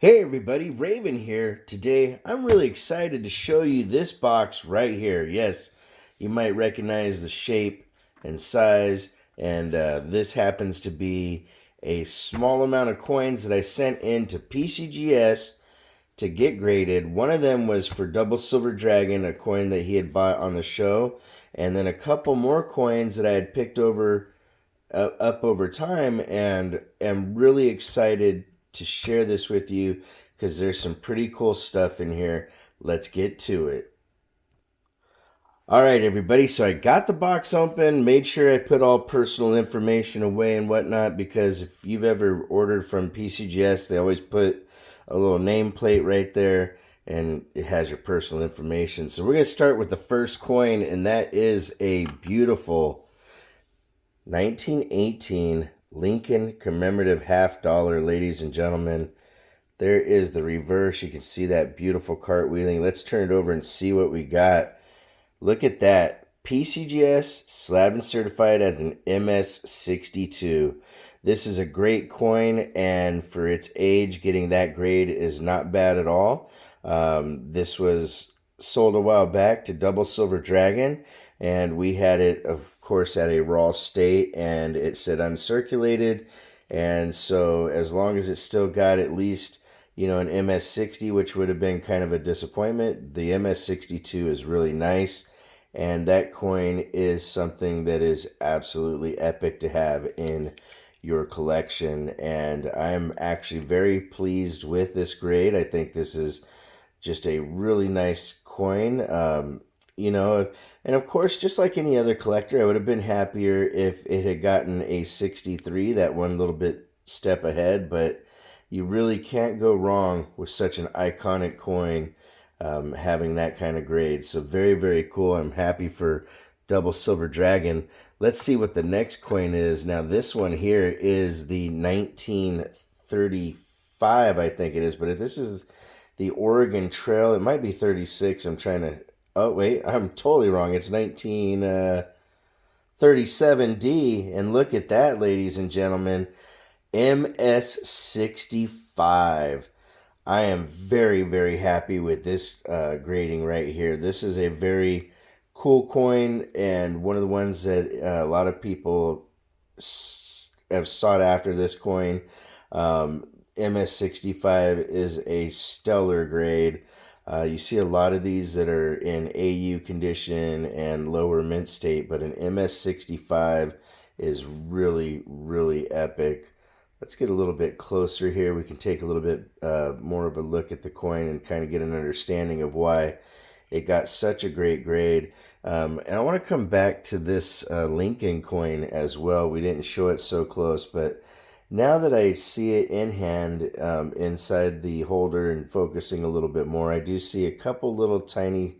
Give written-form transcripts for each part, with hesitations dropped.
Hey everybody, Raven here. Today I'm really excited to show you this box right here. Yes, you might recognize the shape and size, and this happens to be a small amount of coins that I sent in to PCGS to get graded. One of them was for Double Silver Dragon, a coin that he had bought on the show, and then a couple more coins that I had picked up over time, and am really excited to share this with you because there's some pretty cool stuff in here. Let's get to it. All right, everybody. So I got the box open, made sure I put all personal information away and whatnot, because if you've ever ordered from PCGS, they always put a little nameplate right there and it has your personal information. So we're going to start with the first coin, and that is a beautiful 1918 Lincoln commemorative $50, ladies and gentlemen. There is the reverse. You can see that beautiful cartwheeling. Let's turn it over and see what we got. Look at that. PCGS slabbed and certified as an MS62. This is a great coin, and for its age, getting that grade is not bad at all. This was sold a while back to Double Silver Dragon, and we had it, of course, at a raw state, and it said uncirculated. And so as long as it still got at least, an MS60, which would have been kind of a disappointment, the MS62 is really nice. And that coin is something that is absolutely epic to have in your collection. And I'm actually very pleased with this grade. I think this is just a really nice coin. And of course, just like any other collector, I would have been happier if it had gotten a 63, that one little bit step ahead. But you really can't go wrong with such an iconic coin having that kind of grade. So very, very cool. I'm happy for Double Silver Dragon. Let's see what the next coin is. Now, this one here is the 1935, I think it is. But this is the Oregon Trail. It might be 36. I'm trying to... Oh, wait, I'm totally wrong. It's 1937D. And look at that, ladies and gentlemen. MS65. I am very, very happy with this grading right here. This is a very cool coin, and one of the ones that a lot of people have sought after this coin. MS65 is a stellar grade. You see a lot of these that are in AU condition and lower mint state, but an MS65 is really, really epic. Let's get a little bit closer here. We can take a little bit more of a look at the coin and kind of get an understanding of why it got such a great grade. And I want to come back to this Lincoln coin as well. We didn't show it so close, but now that I see it in hand inside the holder and focusing a little bit more, I do see a couple little tiny,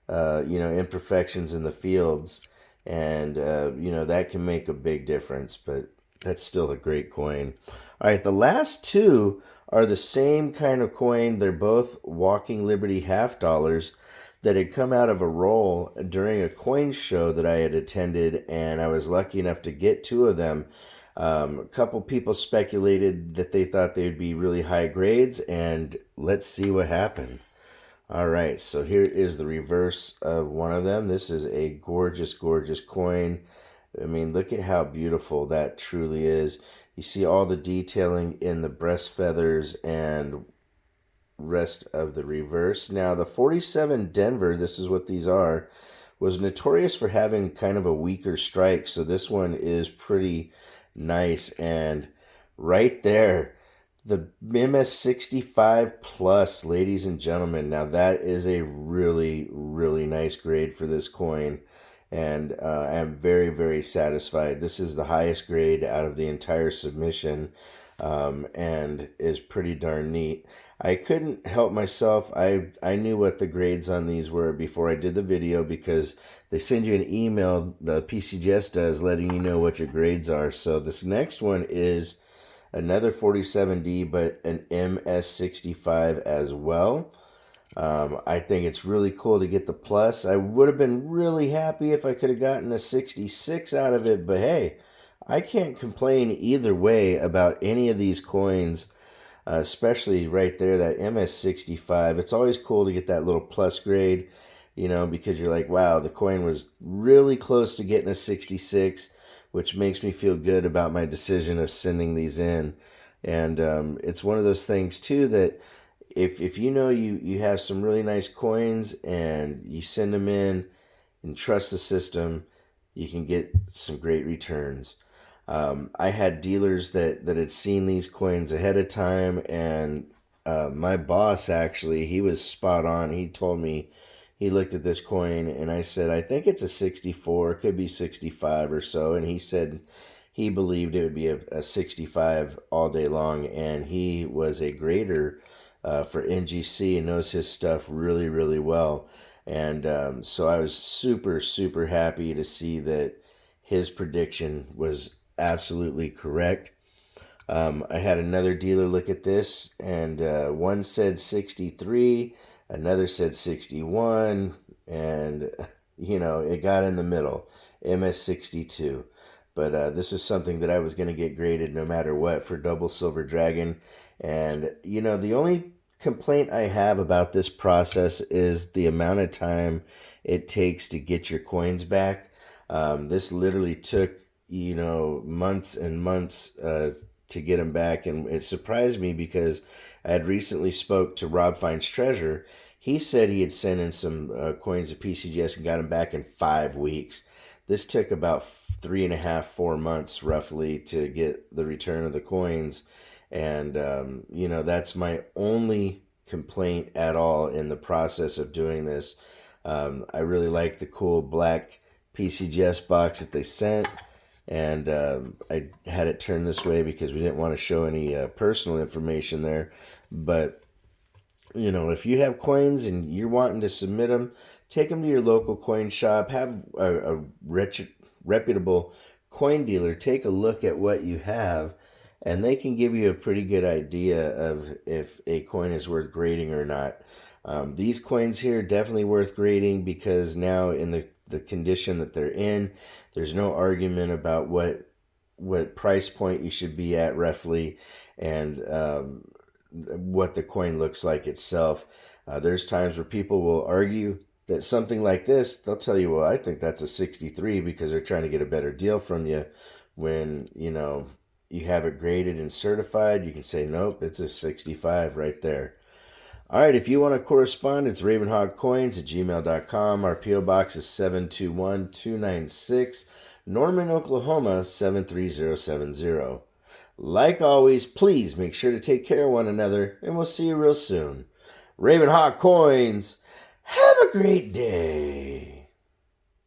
imperfections in the fields. And, that can make a big difference, but that's still a great coin. All right, the last two are the same kind of coin. They're both Walking Liberty $50 that had come out of a roll during a coin show that I had attended, and I was lucky enough to get two of them. A couple people speculated that they thought they would be really high grades, and let's see what happened. All right, so here is the reverse of one of them. This is a gorgeous, gorgeous coin. I mean, look at how beautiful that truly is. You see all the detailing in the breast feathers and rest of the reverse. Now, the 47 Denver, this is what these are, was notorious for having kind of a weaker strike. So this one is pretty nice. And right there, the MS65 Plus, ladies and gentlemen. Now, that is a really, really nice grade for this coin. And I'm very, very satisfied. This is the highest grade out of the entire submission, and is pretty darn neat. I couldn't help myself. I knew what the grades on these were before I did the video, because they send you an email, the PCGS does, letting you know what your grades are. So this next one is another 47D, but an MS65 as well. I think it's really cool to get the plus. I would have been really happy if I could have gotten a 66 out of it, but hey, I can't complain either way about any of these coins. especially right there, that MS65. It's always cool to get that little plus grade, because you're like, wow, the coin was really close to getting a 66, which makes me feel good about my decision of sending these in. And it's one of those things, too, that if you have some really nice coins and you send them in and trust the system, you can get some great returns. I had dealers that had seen these coins ahead of time, and my boss, actually, he was spot on. He told me he looked at this coin, and I said, I think it's a 64, it could be 65 or so. And he said he believed it would be a 65 all day long, and he was a grader for NGC and knows his stuff really, really well. And so I was super, super happy to see that his prediction was absolutely correct. I had another dealer look at this, and one said 63, another said 61, and it got in the middle, MS62. But this is something that I was going to get graded no matter what for Double Silver Dragon. And the only complaint I have about this process is the amount of time it takes to get your coins back. This literally took months and months to get them back, and it surprised me because I had recently spoke to Rob Finds Treasure. He said he had sent in some coins to PCGS and got them back in 5 weeks. This took about 3.5, 4 months roughly to get the return of the coins, and that's my only complaint at all in the process of doing this. I really like the cool black PCGS box that they sent, and I had it turned this way because we didn't want to show any personal information there. But if you have coins and you're wanting to submit them, take them to your local coin shop. Have a reputable coin dealer take a look at what you have, and they can give you a pretty good idea of if a coin is worth grading or not. These coins here are definitely worth grading because now in the condition that they're in, there's no argument about what price point you should be at roughly, and what the coin looks like itself. There's times where people will argue that something like this, they'll tell you, well, I think that's a 63 because they're trying to get a better deal from you. When you have it graded and certified, you can say, nope, it's a 65 right there. All right, if you want to correspond, it's ravenhawkcoins@gmail.com. Our P.O. Box is 721-296, Norman, Oklahoma, 73070. Like always, please make sure to take care of one another, and we'll see you real soon. Ravenhawk Coins, have a great day.